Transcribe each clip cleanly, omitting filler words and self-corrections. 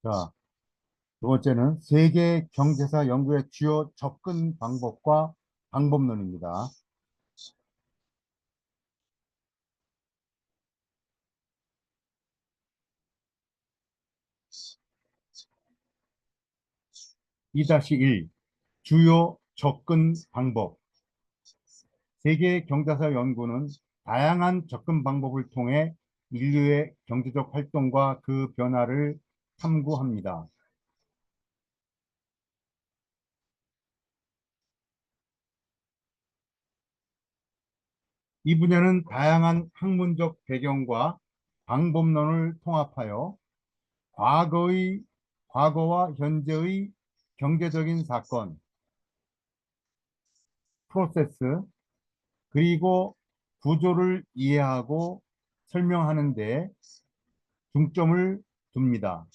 자, 두 번째는 세계 경제사 연구의 주요 접근 방법과 방법론입니다. 2-1 주요 접근 방법. 세계 경제사 연구는 다양한 접근 방법을 통해 인류의 경제적 활동과 그 변화를 탐구합니다. 이 분야는 다양한 학문적 배경과 방법론을 통합하여 과거의, 과거와 현재의 경제적인 사건, 프로세스, 그리고 구조를 이해하고 설명하는 데 중점을 둡니다.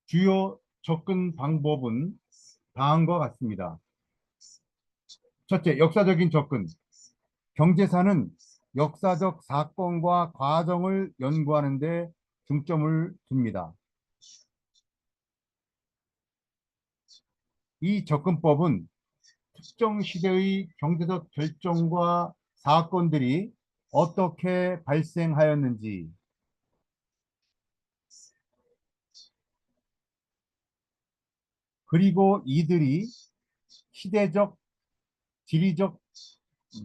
주요 접근 방법은 다음과 같습니다. 첫째, 역사적인 접근. 경제사는 역사적 사건과 과정을 연구하는 데 중점을 둡니다. 이 접근법은 특정 시대의 경제적 결정과 사건들이 어떻게 발생하였는지, 그리고 이들이 시대적, 지리적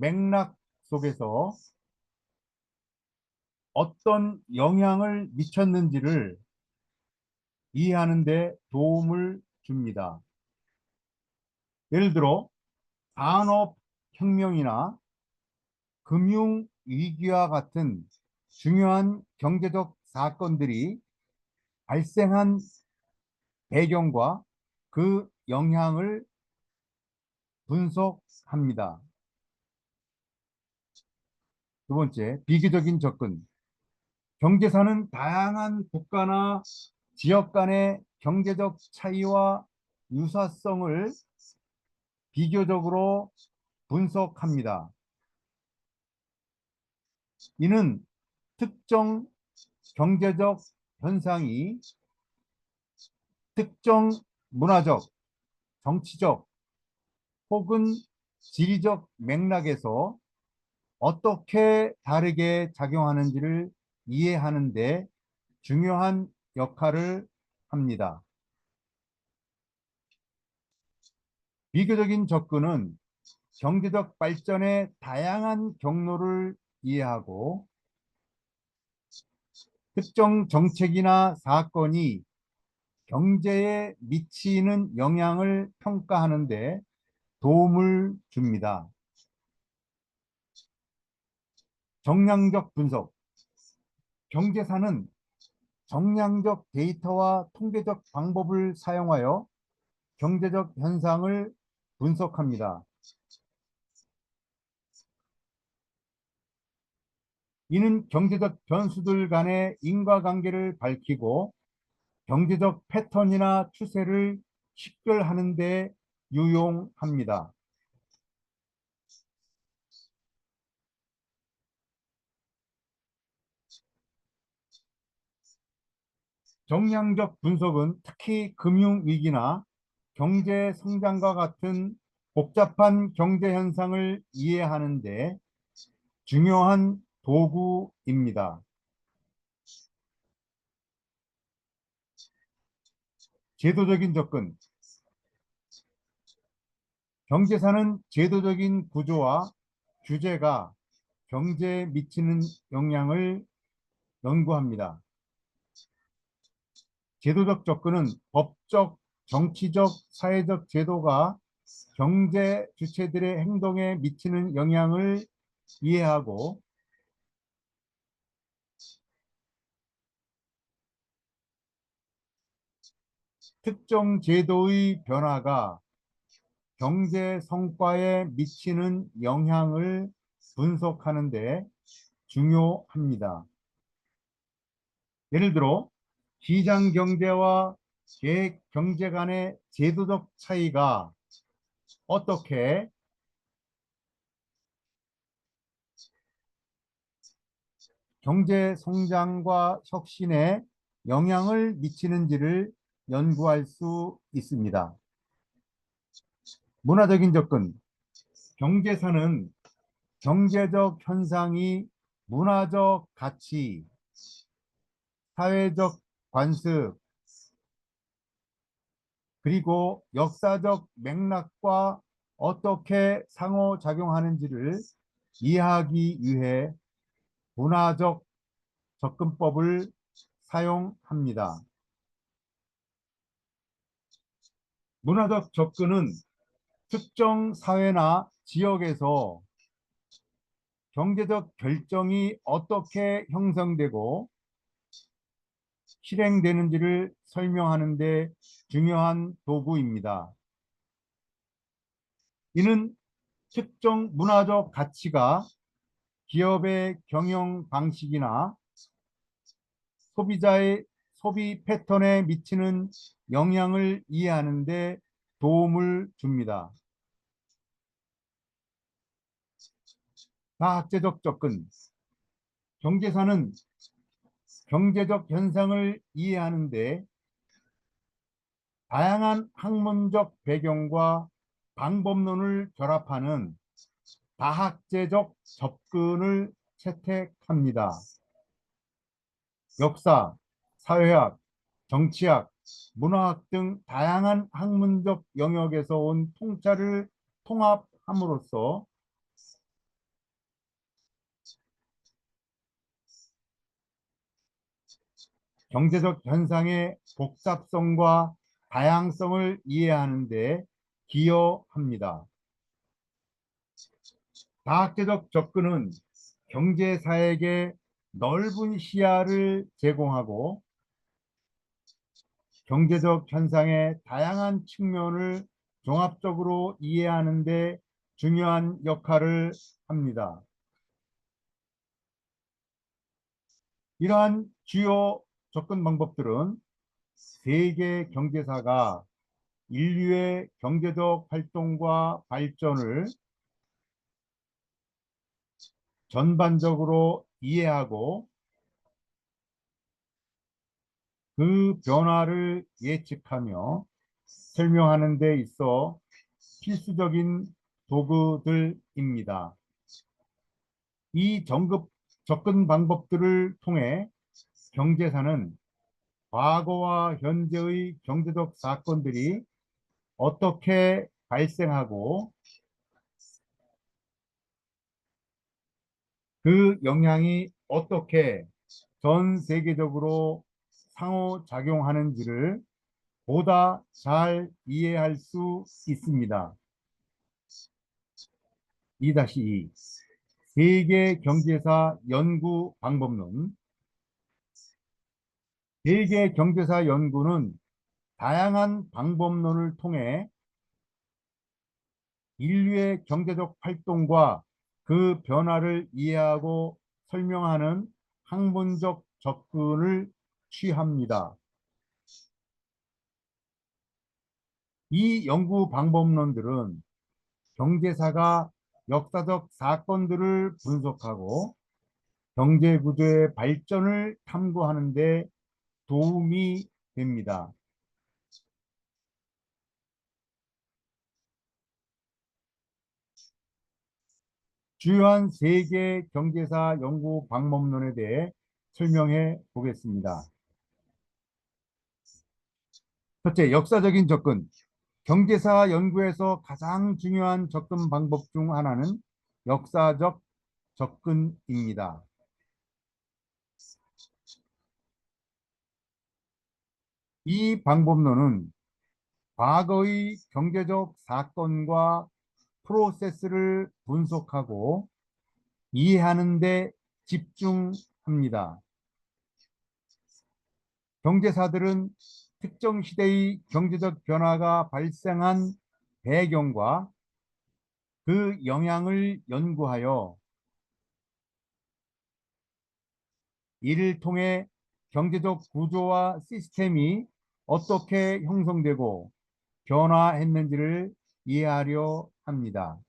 맥락 속에서 어떤 영향을 미쳤는지를 이해하는 데 도움을 줍니다. 예를 들어 산업혁명이나 금융위기와 같은 중요한 경제적 사건들이 발생한 배경과 그 영향을 분석합니다. 두 번째, 비교적인 접근. 경제사는 다양한 국가나 지역 간의 경제적 차이와 유사성을 비교적으로 분석합니다. 이는 특정 경제적 현상이 특정 문화적, 정치적 혹은 지리적 맥락에서 어떻게 다르게 작용하는지를 이해하는 데 중요한 역할을 합니다. 비교적인 접근은 경제적 발전의 다양한 경로를 이해하고 특정 정책이나 사건이 경제에 미치는 영향을 평가하는 데 도움을 줍니다. 정량적 분석. 경제사는 정량적 데이터와 통계적 방법을 사용하여 경제적 현상을 분석합니다. 이는 경제적 변수들 간의 인과관계를 밝히고 경제적 패턴이나 추세를 식별하는 데 유용합니다. 정량적 분석은 특히 금융위기나 경제 성장과 같은 복잡한 경제 현상을 이해하는 데 중요한 도구입니다. 제도적인 접근. 경제사는 제도적인 구조와 규제가 경제에 미치는 영향을 연구합니다. 제도적 접근은 법적, 정치적, 사회적 제도가 경제 주체들의 행동에 미치는 영향을 이해하고 특정 제도의 변화가 경제 성과에 미치는 영향을 분석하는 데 중요합니다. 예를 들어 시장 경제와 계획 경제 간의 제도적 차이가 어떻게 경제 성장과 혁신에 영향을 미치는지를 연구할 수 있습니다. 문화적인 접근. 경제사는 경제적 현상이 문화적 가치, 사회적 관습, 그리고 역사적 맥락과 어떻게 상호작용하는지를 이해하기 위해 문화적 접근법을 사용합니다. 문화적 접근은 특정 사회나 지역에서 경제적 결정이 어떻게 형성되고 실행되는지를 설명하는 데 중요한 도구입니다. 이는 특정 문화적 가치가 기업의 경영 방식이나 소비자의 소비 패턴에 미치는 영향을 이해하는 데 도움을 줍니다. 다학제적 접근. 경제사는 경제적 현상을 이해하는 데 다양한 학문적 배경과 방법론을 결합하는 다학제적 접근을 채택합니다. 역사, 사회학, 정치학, 문화학 등 다양한 학문적 영역에서 온 통찰을 통합함으로써 경제적 현상의 복잡성과 다양성을 이해하는 데 기여합니다. 다학제적 접근은 경제사에게 넓은 시야를 제공하고 경제적 현상의 다양한 측면을 종합적으로 이해하는 데 중요한 역할을 합니다. 이러한 주요 접근 방법들은 세계 경제사가 인류의 경제적 활동과 발전을 전반적으로 이해하고 그 변화를 예측하며 설명하는 데 있어 필수적인 도구들입니다. 이 접근 방법들을 통해 경제사는 과거와 현재의 경제적 사건들이 어떻게 발생하고 그 영향이 어떻게 전 세계적으로 상호작용하는지를 보다 잘 이해할 수 있습니다. 2-2 세계 경제사 연구 방법론. 세계 경제사 연구는 다양한 방법론을 통해 인류의 경제적 활동과 그 변화를 이해하고 설명하는 학문적 접근을 취합니다. 이 연구 방법론들은 경제사가 역사적 사건들을 분석하고 경제 구조의 발전을 탐구하는 데 도움이 됩니다. 주요한 세계 경제사 연구 방법론에 대해 설명해 보겠습니다. 첫째, 역사적인 접근. 경제사 연구에서 가장 중요한 접근 방법 중 하나는 역사적 접근입니다. 이 방법론은 과거의 경제적 사건과 프로세스를 분석하고 이해하는 데 집중합니다. 경제사들은 특정 시대의 경제적 변화가 발생한 배경과 그 영향을 연구하여 이를 통해 경제적 구조와 시스템이 어떻게 형성되고 변화했는지를 이해하려 합니다.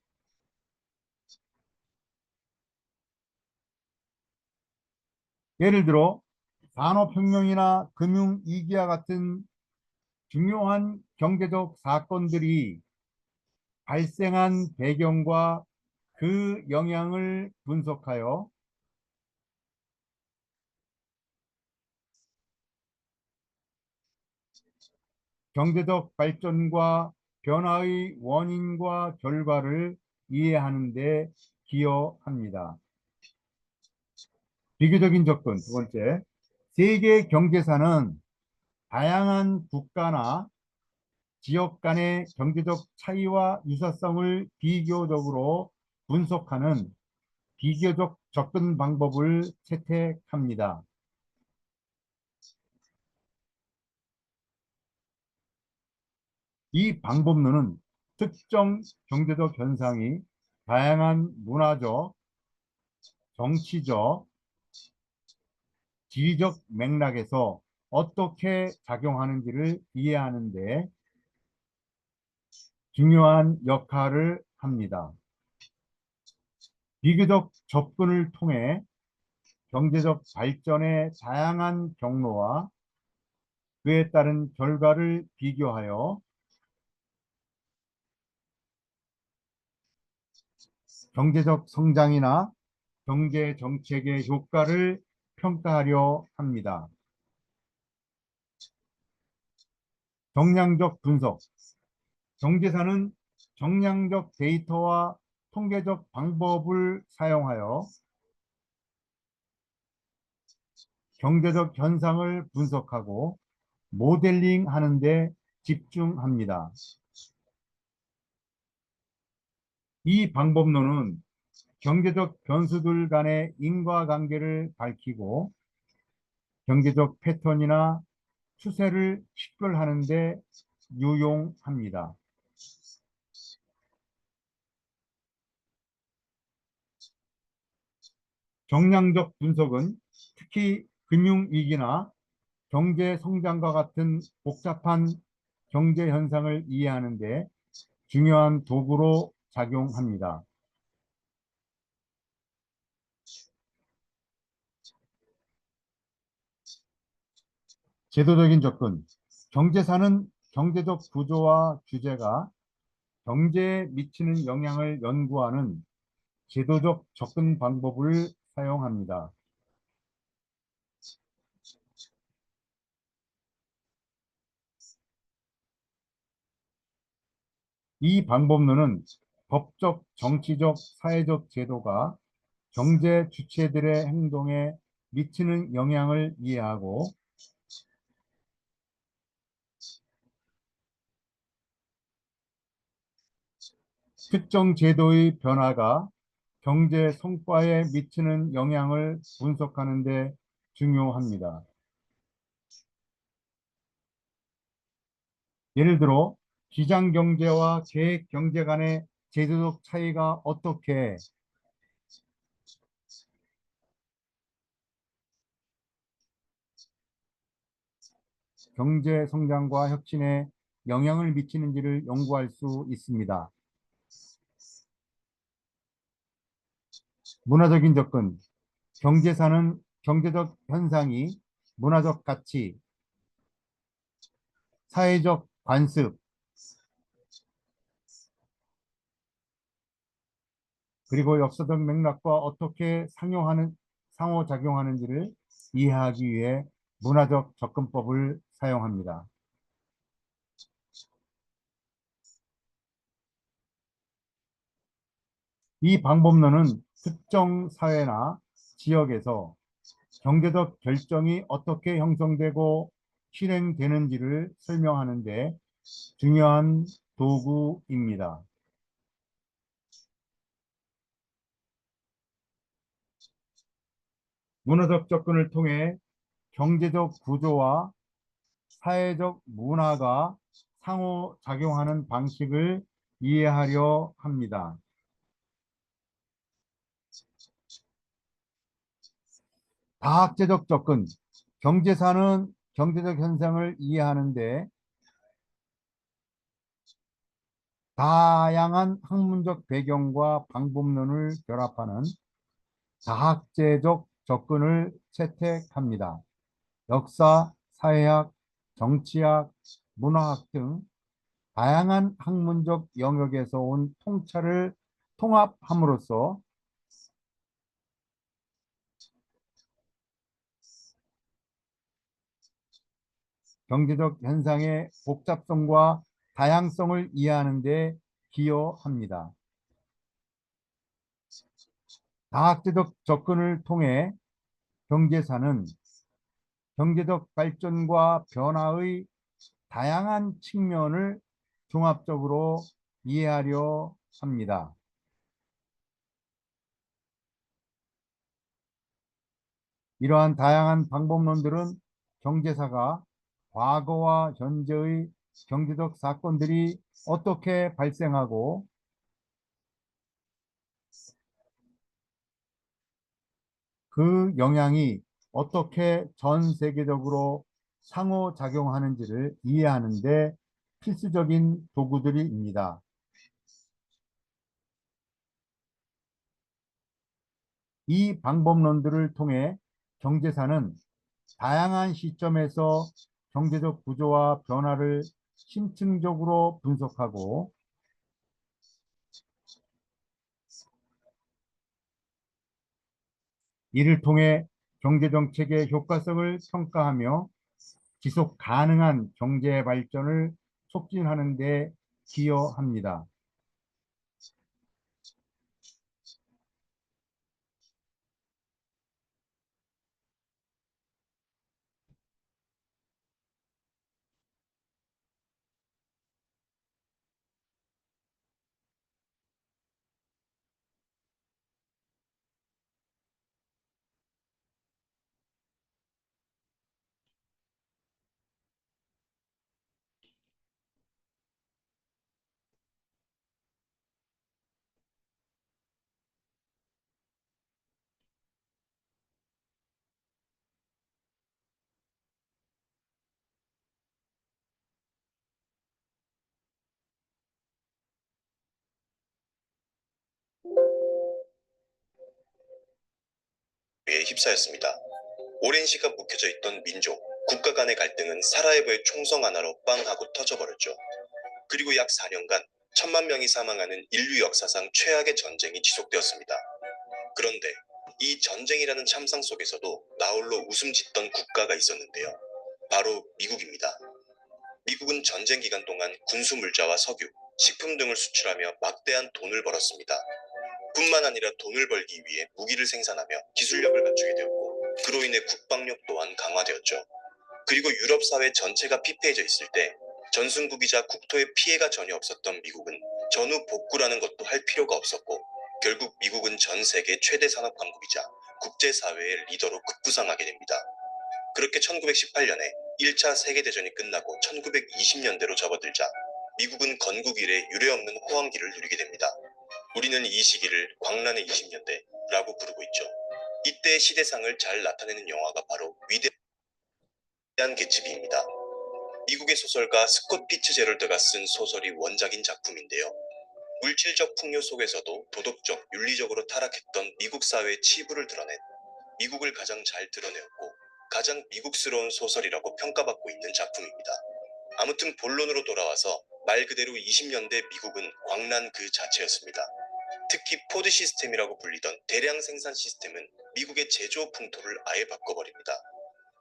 예를 들어 산업혁명이나 금융위기와 같은 중요한 경제적 사건들이 발생한 배경과 그 영향을 분석하여 경제적 발전과 변화의 원인과 결과를 이해하는 데 기여합니다. 비교적인 접근 두 번째, 세계 경제사는 다양한 국가나 지역 간의 경제적 차이와 유사성을 비교적으로 분석하는 비교적 접근 방법을 채택합니다. 이 방법론은 특정 경제적 현상이 다양한 문화적, 정치적, 지리적 맥락에서 어떻게 작용하는지를 이해하는 데 중요한 역할을 합니다. 비교적 접근을 통해 경제적 발전의 다양한 경로와 그에 따른 결과를 비교하여 경제적 성장이나 경제 정책의 효과를 평가하려 합니다. 정량적 분석. 경제사는 정량적 데이터와 통계적 방법을 사용하여 경제적 현상을 분석하고 모델링 하는 데 집중합니다. 이 방법론은 경제적 변수들 간의 인과관계를 밝히고 경제적 패턴이나 추세를 식별하는 데 유용합니다. 정량적 분석은 특히 금융위기나 경제 성장과 같은 복잡한 경제 현상을 이해하는 데 중요한 도구로 작용합니다. 제도적인 접근. 경제사는 경제적 구조와 규제가 경제에 미치는 영향을 연구하는 제도적 접근 방법을 사용합니다. 이 방법론은 법적, 정치적, 사회적 제도가 경제 주체들의 행동에 미치는 영향을 이해하고 특정 제도의 변화가 경제 성과에 미치는 영향을 분석하는 데 중요합니다. 예를 들어 기장경제와 계획경제 간의 제도적 차이가 어떻게 경제 성장과 혁신에 영향을 미치는지를 연구할 수 있습니다. 문화적인 접근. 경제사는 경제적 현상이 문화적 가치, 사회적 관습, 그리고 역사적 맥락과 어떻게 상호작용하는지를 이해하기 위해 문화적 접근법을 사용합니다. 이 방법론은 특정 사회나 지역에서 경제적 결정이 어떻게 형성되고 실행되는지를 설명하는 데 중요한 도구입니다. 문화적 접근을 통해 경제적 구조와 사회적 문화가 상호작용하는 방식을 이해하려 합니다. 다학제적 접근. 경제사는 경제적 현상을 이해하는데 다양한 학문적 배경과 방법론을 결합하는 다학제적 접근을 채택합니다. 역사, 사회학, 정치학, 문화학 등 다양한 학문적 영역에서 온 통찰을 통합함으로써 경제적 현상의 복잡성과 다양성을 이해하는 데 기여합니다. 다학제적 접근을 통해 경제사는 경제적 발전과 변화의 다양한 측면을 종합적으로 이해하려 합니다. 이러한 다양한 방법론들은 경제사가 과거와 현재의 경제적 사건들이 어떻게 발생하고 그 영향이 어떻게 전 세계적으로 상호작용하는지를 이해하는 데 필수적인 도구들입니다. 이 방법론들을 통해 경제사는 다양한 시점에서 경제적 구조와 변화를 심층적으로 분석하고 이를 통해 경제정책의 효과성을 평가하며 지속 가능한 경제 발전을 촉진하는 데 기여합니다. 에 휩싸였습니다. 오랜 시간 묵혀져 있던 민족, 국가 간의 갈등은 사라예보의 총성 하나로 빵 하고 터져버렸죠. 그리고 약 4년간 1,000만 명이 사망하는 인류 역사상 최악의 전쟁이 지속되었습니다. 그런데 이 전쟁이라는 참상 속에서도 나홀로 웃음 짓던 국가가 있었는데요. 바로 미국입니다. 미국은 전쟁 기간 동안 군수 물자와 석유, 식품 등을 수출하며 막대한 돈을 벌었습니다. 뿐만 아니라 돈을 벌기 위해 무기를 생산하며 기술력을 갖추게 되었고 그로 인해 국방력 또한 강화되었죠. 그리고 유럽 사회 전체가 피폐해져 있을 때 전순국이자 국토에 피해가 전혀 없었던 미국은 전후 복구라는 것도 할 필요가 없었고 결국 미국은 전 세계 최대 산업 강국이자 국제사회의 리더로 급부상하게 됩니다. 그렇게 1918년에 1차 세계대전이 끝나고 1920년대로 접어들자 미국은 건국 이래 유례없는 호황기를 누리게 됩니다. 우리는 이 시기를 광란의 20년대라고 부르고 있죠. 이때의 시대상을 잘 나타내는 영화가 바로 위대한 개츠비입니다. 미국의 소설가 스콧 피츠제럴드가 쓴 소설이 원작인 작품인데요. 물질적 풍요 속에서도 도덕적, 윤리적으로 타락했던 미국 사회의 치부를 드러낸 미국을 가장 잘 드러내었고 가장 미국스러운 소설이라고 평가받고 있는 작품입니다. 아무튼 본론으로 돌아와서 말 그대로 20년대 미국은 광란 그 자체였습니다. 특히 포드 시스템이라고 불리던 대량 생산 시스템은 미국의 제조업 풍토를 아예 바꿔버립니다.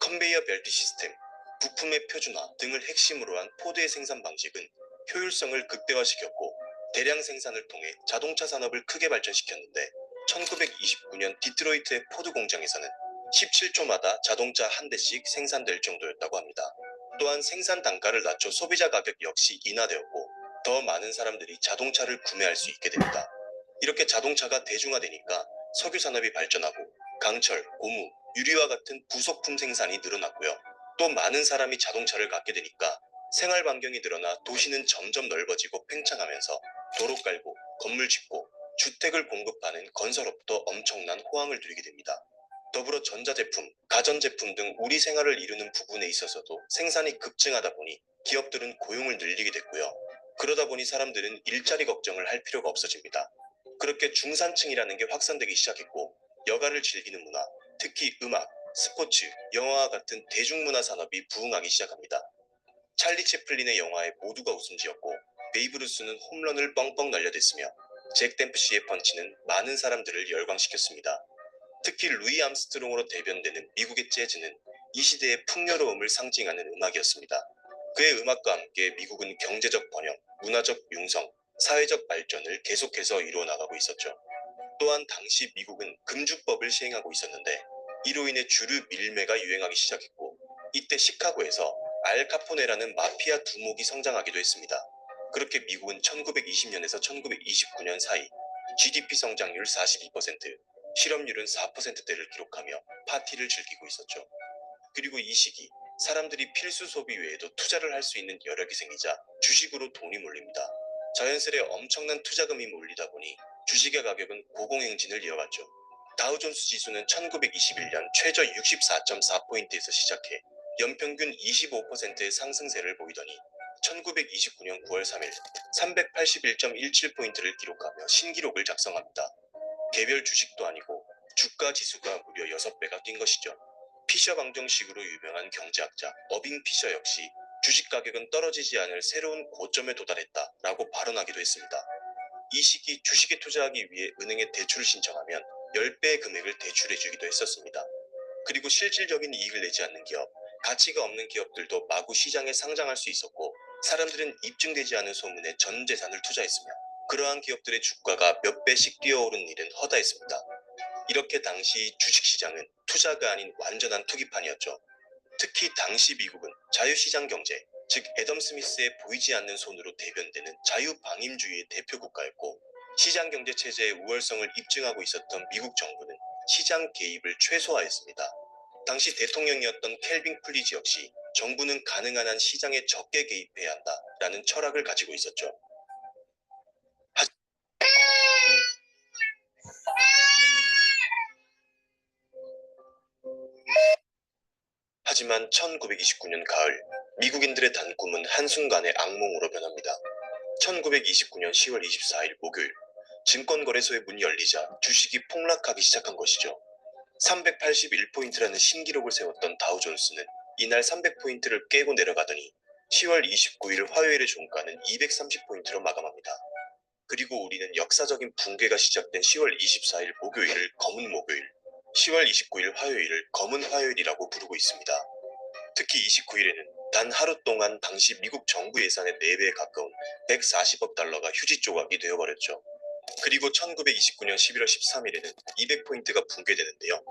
컨베이어 벨트 시스템, 부품의 표준화 등을 핵심으로 한 포드의 생산 방식은 효율성을 극대화시켰고 대량 생산을 통해 자동차 산업을 크게 발전시켰는데 1929년 디트로이트의 포드 공장에서는 17초마다 자동차 한 대씩 생산될 정도였다고 합니다. 또한 생산 단가를 낮춰 소비자 가격 역시 인하되었고 더 많은 사람들이 자동차를 구매할 수 있게 됩니다. 이렇게 자동차가 대중화되니까 석유 산업이 발전하고 강철, 고무, 유리와 같은 부속품 생산이 늘어났고요. 또 많은 사람이 자동차를 갖게 되니까 생활 반경이 늘어나 도시는 점점 넓어지고 팽창하면서 도로 깔고 건물 짓고 주택을 공급하는 건설업도 엄청난 호황을 누리게 됩니다. 더불어 전자제품, 가전제품 등 우리 생활을 이루는 부분에 있어서도 생산이 급증하다 보니 기업들은 고용을 늘리게 됐고요. 그러다 보니 사람들은 일자리 걱정을 할 필요가 없어집니다. 그렇게 중산층이라는 게 확산되기 시작했고 여가를 즐기는 문화, 특히 음악, 스포츠, 영화와 같은 대중문화 산업이 부흥하기 시작합니다. 찰리 채플린의 영화에 모두가 웃음지었고 베이브 루스는 홈런을 뻥뻥 날려댔으며 잭 댐프시의 펀치는 많은 사람들을 열광시켰습니다. 특히 루이 암스트롱으로 대변되는 미국의 재즈는 이 시대의 풍요로움을 상징하는 음악이었습니다. 그의 음악과 함께 미국은 경제적 번영, 문화적 융성, 사회적 발전을 계속해서 이루어 나가고 있었죠. 또한 당시 미국은 금주법을 시행하고 있었는데 이로 인해 주류 밀매가 유행하기 시작했고 이때 시카고에서 알 카포네라는 마피아 두목이 성장하기도 했습니다. 그렇게 미국은 1920년에서 1929년 사이 GDP 성장률 42%, 실업률은 4%대를 기록하며 파티를 즐기고 있었죠. 그리고 이 시기 사람들이 필수 소비 외에도 투자를 할 수 있는 여력이 생기자 주식으로 돈이 몰립니다. 자연스레 엄청난 투자금이 몰리다 보니 주식의 가격은 고공행진을 이어갔죠. 다우존스 지수는 1921년 최저 64.4포인트에서 시작해 연평균 25%의 상승세를 보이더니 1929년 9월 3일 381.17포인트를 기록하며 신기록을 작성합니다. 개별 주식도 아니고 주가 지수가 무려 6배가 뛴 것이죠. 피셔 방정식으로 유명한 경제학자 어빙 피셔 역시 주식 가격은 떨어지지 않을 새로운 고점에 도달했다라고 발언하기도 했습니다. 이 시기 주식에 투자하기 위해 은행에 대출을 신청하면 10배의 금액을 대출해주기도 했었습니다. 그리고 실질적인 이익을 내지 않는 기업, 가치가 없는 기업들도 마구 시장에 상장할 수 있었고 사람들은 입증되지 않은 소문에 전 재산을 투자했으며 그러한 기업들의 주가가 몇 배씩 뛰어오른 일은 허다했습니다. 이렇게 당시 주식시장은 투자가 아닌 완전한 투기판이었죠. 특히 당시 미국은 자유시장 경제, 즉 애덤 스미스의 보이지 않는 손으로 대변되는 자유방임주의의 대표 국가였고 시장 경제 체제의 우월성을 입증하고 있었던 미국 정부는 시장 개입을 최소화했습니다. 당시 대통령이었던 켈빈 플리지 역시 정부는 가능한 한 시장에 적게 개입해야 한다라는 철학을 가지고 있었죠. 하지만 1929년 가을 미국인들의 단꿈은 한순간에 악몽으로 변합니다. 1929년 10월 24일 목요일 증권거래소의 문이 열리자 주식이 폭락하기 시작한 것이죠. 381포인트라는 신기록을 세웠던 다우존스는 이날 300포인트를 깨고 내려가더니 10월 29일 화요일의 종가는 230포인트로 마감합니다. 그리고 우리는 역사적인 붕괴가 시작된 10월 24일 목요일을 검은 목요일, 10월 29일 화요일을 검은 화요일이라고 부르고 있습니다. 특히 29일에는 단 하루 동안 당시 미국 정부 예산의 4배에 가까운 140억 달러가 휴지 조각이 되어버렸죠. 그리고 1929년 11월 13일에는 200포인트가 붕괴되는데요.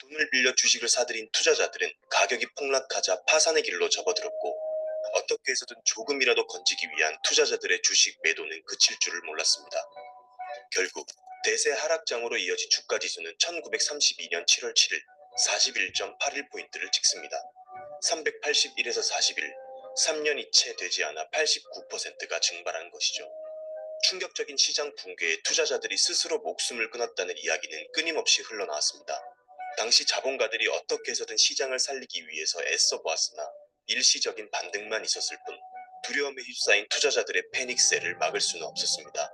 돈을 빌려 주식을 사들인 투자자들은 가격이 폭락하자 파산의 길로 접어들었고 어떻게 해서든 조금이라도 건지기 위한 투자자들의 주식 매도는 그칠 줄을 몰랐습니다. 결국 대세 하락장으로 이어진 주가지수는 1932년 7월 7일 41.81포인트를 찍습니다. 381에서 41, 3년이 채 되지 않아 89%가 증발한 것이죠. 충격적인 시장 붕괴에 투자자들이 스스로 목숨을 끊었다는 이야기는 끊임없이 흘러나왔습니다. 당시 자본가들이 어떻게 해서든 시장을 살리기 위해서 애써 보았으나 일시적인 반등만 있었을 뿐 두려움에 휩싸인 투자자들의 패닉세를 막을 수는 없었습니다.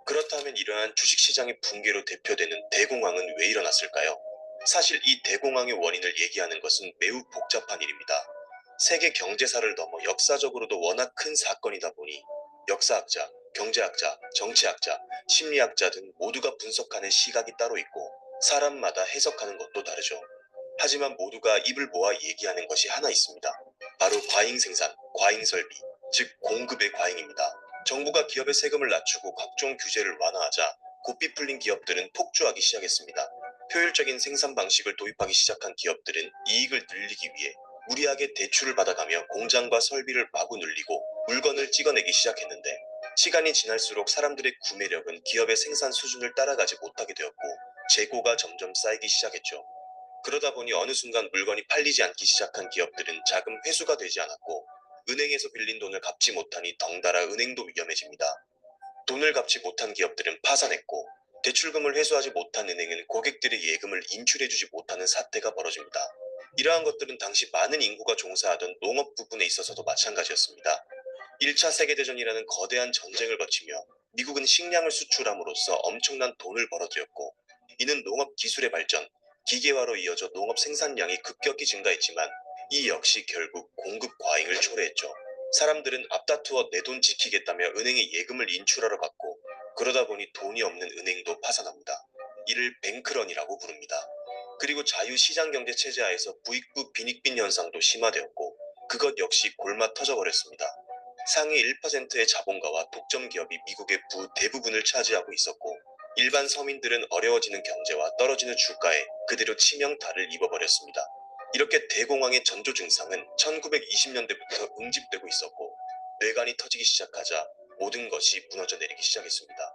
그렇다면 이러한 주식시장의 붕괴로 대표되는 대공황은 왜 일어났을까요? 사실 이 대공황의 원인을 얘기하는 것은 매우 복잡한 일입니다. 세계 경제사를 넘어 역사적으로도 워낙 큰 사건이다 보니 역사학자, 경제학자, 정치학자, 심리학자 등 모두가 분석하는 시각이 따로 있고 사람마다 해석하는 것도 다르죠. 하지만 모두가 입을 모아 얘기하는 것이 하나 있습니다. 바로 과잉 생산, 과잉 설비, 즉 공급의 과잉입니다. 정부가 기업의 세금을 낮추고 각종 규제를 완화하자 고삐 풀린 기업들은 폭주하기 시작했습니다. 효율적인 생산 방식을 도입하기 시작한 기업들은 이익을 늘리기 위해 무리하게 대출을 받아가며 공장과 설비를 마구 늘리고 물건을 찍어내기 시작했는데 시간이 지날수록 사람들의 구매력은 기업의 생산 수준을 따라가지 못하게 되었고 재고가 점점 쌓이기 시작했죠. 그러다 보니 어느 순간 물건이 팔리지 않기 시작한 기업들은 자금 회수가 되지 않았고 은행에서 빌린 돈을 갚지 못하니 덩달아 은행도 위험해집니다. 돈을 갚지 못한 기업들은 파산했고 대출금을 회수하지 못한 은행은 고객들의 예금을 인출해주지 못하는 사태가 벌어집니다. 이러한 것들은 당시 많은 인구가 종사하던 농업 부분에 있어서도 마찬가지였습니다. 1차 세계대전이라는 거대한 전쟁을 거치며 미국은 식량을 수출함으로써 엄청난 돈을 벌어들였고 이는 농업 기술의 발전, 기계화로 이어져 농업 생산량이 급격히 증가했지만 이 역시 결국 공급 과잉을 초래했죠. 사람들은 앞다투어 내 돈 지키겠다며 은행에 예금을 인출하러 갔고, 그러다 보니 돈이 없는 은행도 파산합니다. 이를 뱅크런이라고 부릅니다. 그리고 자유시장 경제 체제하에서 부익부 빈익빈 현상도 심화되었고, 그것 역시 골마 터져버렸습니다. 상위 1%의 자본가와 독점 기업이 미국의 대부분을 차지하고 있었고, 일반 서민들은 어려워지는 경제와 떨어지는 주가에 그대로 치명타를 입어버렸습니다. 이렇게 대공황의 전조 증상은 1920년대부터 응집되고 있었고, 뇌관이 터지기 시작하자 모든 것이 무너져 내리기 시작했습니다.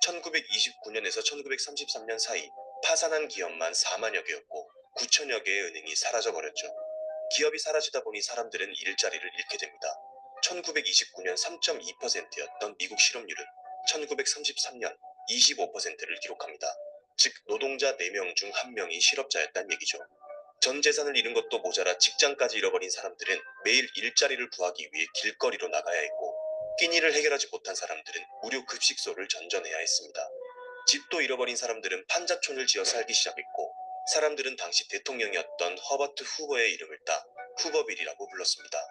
1929년에서 1933년 사이 파산한 기업만 4만여 개였고 9천여 개의 은행이 사라져버렸죠. 기업이 사라지다 보니 사람들은 일자리를 잃게 됩니다. 1929년 3.2%였던 미국 실업률은 1933년 25%를 기록합니다. 즉 노동자 4명 중 1명이 실업자였단 얘기죠. 전 재산을 잃은 것도 모자라 직장까지 잃어버린 사람들은 매일 일자리를 구하기 위해 길거리로 나가야 했고, 끼니를 해결하지 못한 사람들은 무료 급식소를 전전해야 했습니다. 집도 잃어버린 사람들은 판자촌을 지어 살기 시작했고, 사람들은 당시 대통령이었던 허버트 후버의 이름을 따 후버빌이라고 불렀습니다.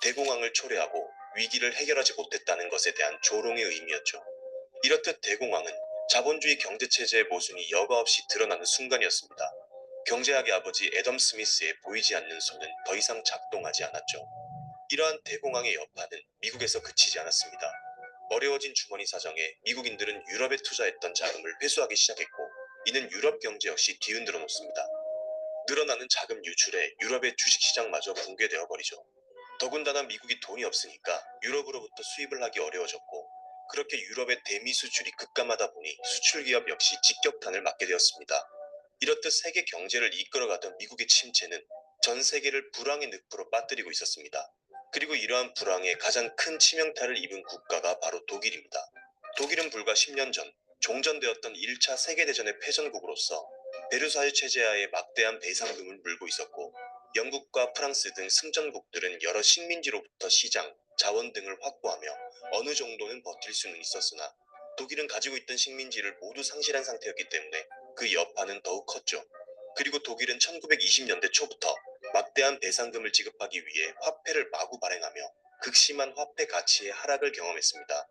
대공황을 초래하고 위기를 해결하지 못했다는 것에 대한 조롱의 의미였죠. 이렇듯 대공황은 자본주의 경제체제의 모순이 여과 없이 드러나는 순간이었습니다. 경제학의 아버지 애덤 스미스의 보이지 않는 손은 더 이상 작동하지 않았죠. 이러한 대공황의 여파는 미국에서 그치지 않았습니다. 어려워진 주머니 사정에 미국인들은 유럽에 투자했던 자금을 회수하기 시작했고, 이는 유럽 경제 역시 뒤흔들어 놓습니다. 늘어나는 자금 유출에 유럽의 주식시장마저 붕괴되어 버리죠. 더군다나 미국이 돈이 없으니까 유럽으로부터 수입을 하기 어려워졌고, 그렇게 유럽의 대미 수출이 급감하다 보니 수출기업 역시 직격탄을 맞게 되었습니다. 이렇듯 세계 경제를 이끌어가던 미국의 침체는 전 세계를 불황의 늪으로 빠뜨리고 있었습니다. 그리고 이러한 불황에 가장 큰 치명타를 입은 국가가 바로 독일입니다. 독일은 불과 10년 전 종전되었던 1차 세계대전의 패전국으로서 베르사유 체제하에 막대한 배상금을 물고 있었고, 영국과 프랑스 등 승전국들은 여러 식민지로부터 시장, 자원 등을 확보하며 어느 정도는 버틸 수는 있었으나, 독일은 가지고 있던 식민지를 모두 상실한 상태였기 때문에 그 여파는 더욱 컸죠. 그리고 독일은 1920년대 초부터 막대한 배상금을 지급하기 위해 화폐를 마구 발행하며 극심한 화폐 가치의 하락을 경험했습니다.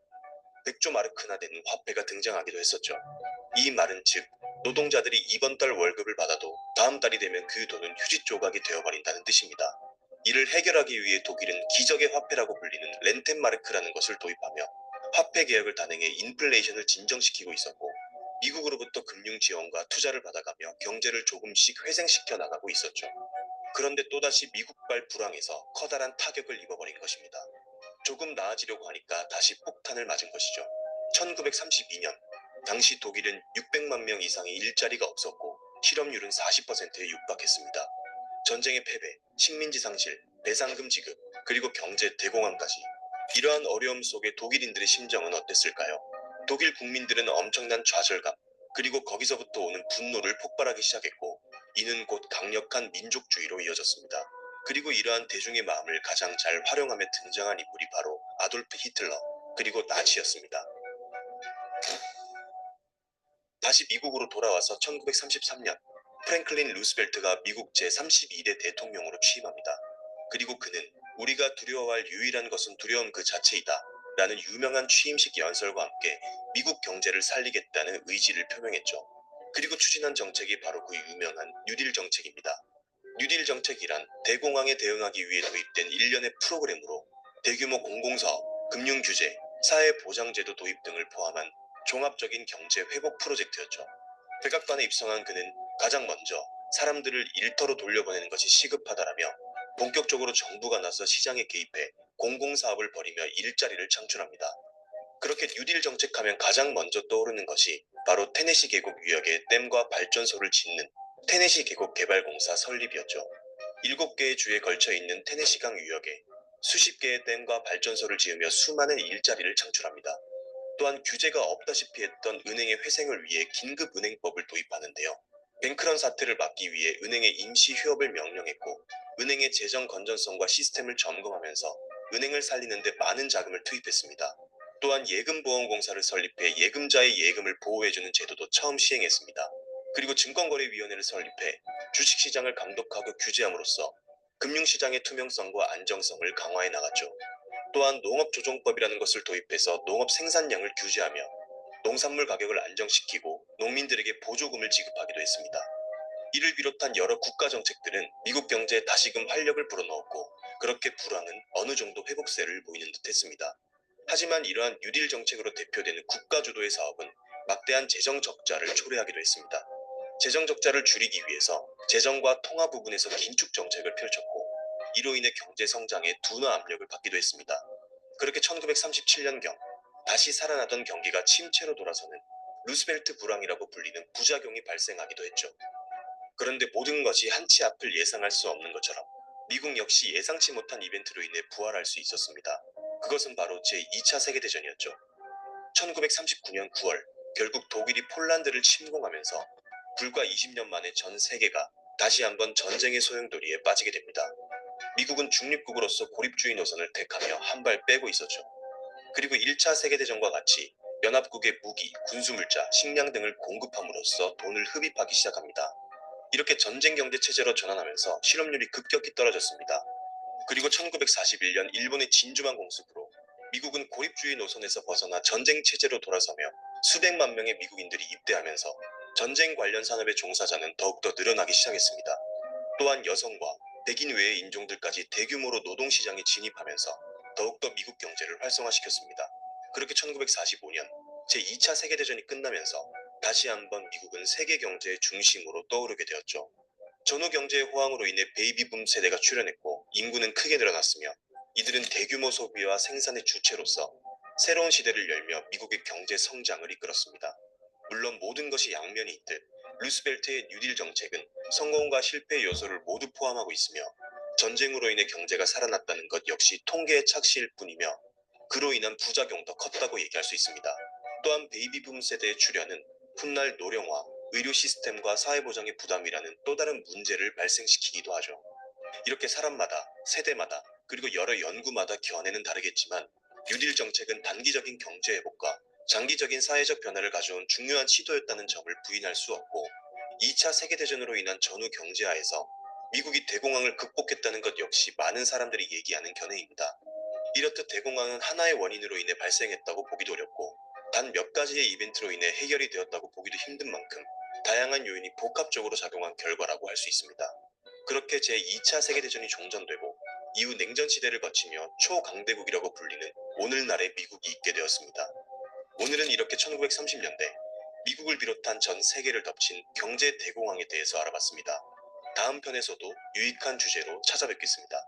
100조 마르크나 되는 화폐가 등장하기도 했었죠. 이 말은 즉 노동자들이 이번 달 월급을 받아도 다음 달이 되면 그 돈은 휴지 조각이 되어버린다는 뜻입니다. 이를 해결하기 위해 독일은 기적의 화폐라고 불리는 렌텐마르크라는 것을 도입하며 화폐 개혁을 단행해 인플레이션을 진정시키고 있었고, 미국으로부터 금융 지원과 투자를 받아가며 경제를 조금씩 회생시켜 나가고 있었죠. 그런데 또다시 미국발 불황에서 커다란 타격을 입어버린 것입니다. 조금 나아지려고 하니까 다시 폭탄을 맞은 것이죠. 1932년 당시 독일은 600만 명 이상의 일자리가 없었고 실업률은 40%에 육박했습니다. 전쟁의 패배, 식민지 상실, 배상금 지급, 그리고 경제 대공황까지. 이러한 어려움 속에 독일인들의 심정은 어땠을까요? 독일 국민들은 엄청난 좌절감, 그리고 거기서부터 오는 분노를 폭발하기 시작했고, 이는 곧 강력한 민족주의로 이어졌습니다. 그리고 이러한 대중의 마음을 가장 잘 활용하며 등장한 인물이 바로 아돌프 히틀러, 그리고 나치였습니다. 다시 미국으로 돌아와서 1933년 프랭클린 루스벨트가 미국 제32대 대통령으로 취임합니다. 그리고 그는 우리가 두려워할 유일한 것은 두려움 그 자체이다 라는 유명한 취임식 연설과 함께 미국 경제를 살리겠다는 의지를 표명했죠. 그리고 추진한 정책이 바로 그 유명한 뉴딜 정책입니다. 뉴딜 정책이란 대공황에 대응하기 위해 도입된 일련의 프로그램으로 대규모 공공사업, 금융규제, 사회보장제도 도입 등을 포함한 종합적인 경제 회복 프로젝트였죠. 백악관에 입성한 그는 가장 먼저 사람들을 일터로 돌려보내는 것이 시급하다라며 본격적으로 정부가 나서 시장에 개입해 공공사업을 벌이며 일자리를 창출합니다. 그렇게 뉴딜 정책하면 가장 먼저 떠오르는 것이 바로 테네시 계곡 유역에 댐과 발전소를 짓는 테네시 계곡 개발공사 설립이었죠. 7개의 주에 걸쳐 있는 테네시강 유역에 수십 개의 댐과 발전소를 지으며 수많은 일자리를 창출합니다. 또한 규제가 없다시피 했던 은행의 회생을 위해 긴급은행법을 도입하는데요. 뱅크런 사태를 막기 위해 은행에 임시 휴업을 명령했고, 은행의 재정 건전성과 시스템을 점검하면서 은행을 살리는 데 많은 자금을 투입했습니다. 또한 예금보험공사를 설립해 예금자의 예금을 보호해주는 제도도 처음 시행했습니다. 그리고 증권거래위원회를 설립해 주식시장을 감독하고 규제함으로써 금융시장의 투명성과 안정성을 강화해 나갔죠. 또한 농업조정법이라는 것을 도입해서 농업 생산량을 규제하며 농산물 가격을 안정시키고 농민들에게 보조금을 지급하기도 했습니다. 이를 비롯한 여러 국가 정책들은 미국 경제에 다시금 활력을 불어넣었고, 그렇게 불황은 어느 정도 회복세를 보이는 듯했습니다. 하지만 이러한 뉴딜 정책으로 대표되는 국가 주도의 사업은 막대한 재정 적자를 초래하기도 했습니다. 재정 적자를 줄이기 위해서 재정과 통화 부분에서 긴축 정책을 펼쳤고, 이로 인해 경제 성장에 둔화 압력을 받기도 했습니다. 그렇게 1937년경 다시 살아나던 경기가 침체로 돌아서는 루스벨트 불황이라고 불리는 부작용이 발생하기도 했죠. 그런데 모든 것이 한치 앞을 예상할 수 없는 것처럼 미국 역시 예상치 못한 이벤트로 인해 부활할 수 있었습니다. 그것은 바로 제2차 세계대전이었죠. 1939년 9월, 결국 독일이 폴란드를 침공하면서 불과 20년 만에 전 세계가 다시 한번 전쟁의 소용돌이에 빠지게 됩니다. 미국은 중립국으로서 고립주의 노선을 택하며 한 발 빼고 있었죠. 그리고 1차 세계대전과 같이 연합국의 무기, 군수물자, 식량 등을 공급함으로써 돈을 흡입하기 시작합니다. 이렇게 전쟁 경제 체제로 전환하면서 실업률이 급격히 떨어졌습니다. 그리고 1941년 일본의 진주만 공습으로 미국은 고립주의 노선에서 벗어나 전쟁 체제로 돌아서며 수백만 명의 미국인들이 입대하면서 전쟁 관련 산업의 종사자는 더욱더 늘어나기 시작했습니다. 또한 여성과 백인 외의 인종들까지 대규모로 노동시장에 진입하면서 더욱더 미국 경제를 활성화시켰습니다. 그렇게 1945년 제2차 세계대전이 끝나면서 다시 한번 미국은 세계 경제의 중심으로 떠오르게 되었죠. 전후 경제의 호황으로 인해 베이비붐 세대가 출현했고 인구는 크게 늘어났으며, 이들은 대규모 소비와 생산의 주체로서 새로운 시대를 열며 미국의 경제 성장을 이끌었습니다. 물론 모든 것이 양면이 있듯 루스벨트의 뉴딜 정책은 성공과 실패의 요소를 모두 포함하고 있으며, 전쟁으로 인해 경제가 살아났다는 것 역시 통계의 착시일 뿐이며 그로 인한 부작용도 컸다고 얘기할 수 있습니다. 또한 베이비붐 세대의 출현은 훗날 노령화, 의료 시스템과 사회보장의 부담이라는 또 다른 문제를 발생시키기도 하죠. 이렇게 사람마다, 세대마다, 그리고 여러 연구마다 견해는 다르겠지만 뉴딜 정책은 단기적인 경제 회복과 장기적인 사회적 변화를 가져온 중요한 시도였다는 점을 부인할 수 없고, 2차 세계대전으로 인한 전후 경제하에서 미국이 대공황을 극복했다는 것 역시 많은 사람들이 얘기하는 견해입니다. 이렇듯 대공황은 하나의 원인으로 인해 발생했다고 보기도 어렵고, 단 몇 가지의 이벤트로 인해 해결이 되었다고 보기도 힘든 만큼 다양한 요인이 복합적으로 작용한 결과라고 할 수 있습니다. 그렇게 제2차 세계대전이 종전되고 이후 냉전 시대를 거치며 초강대국이라고 불리는 오늘날의 미국이 있게 되었습니다. 오늘은 이렇게 1930년대 미국을 비롯한 전 세계를 덮친 경제 대공황에 대해서 알아봤습니다. 다음 편에서도 유익한 주제로 찾아뵙겠습니다.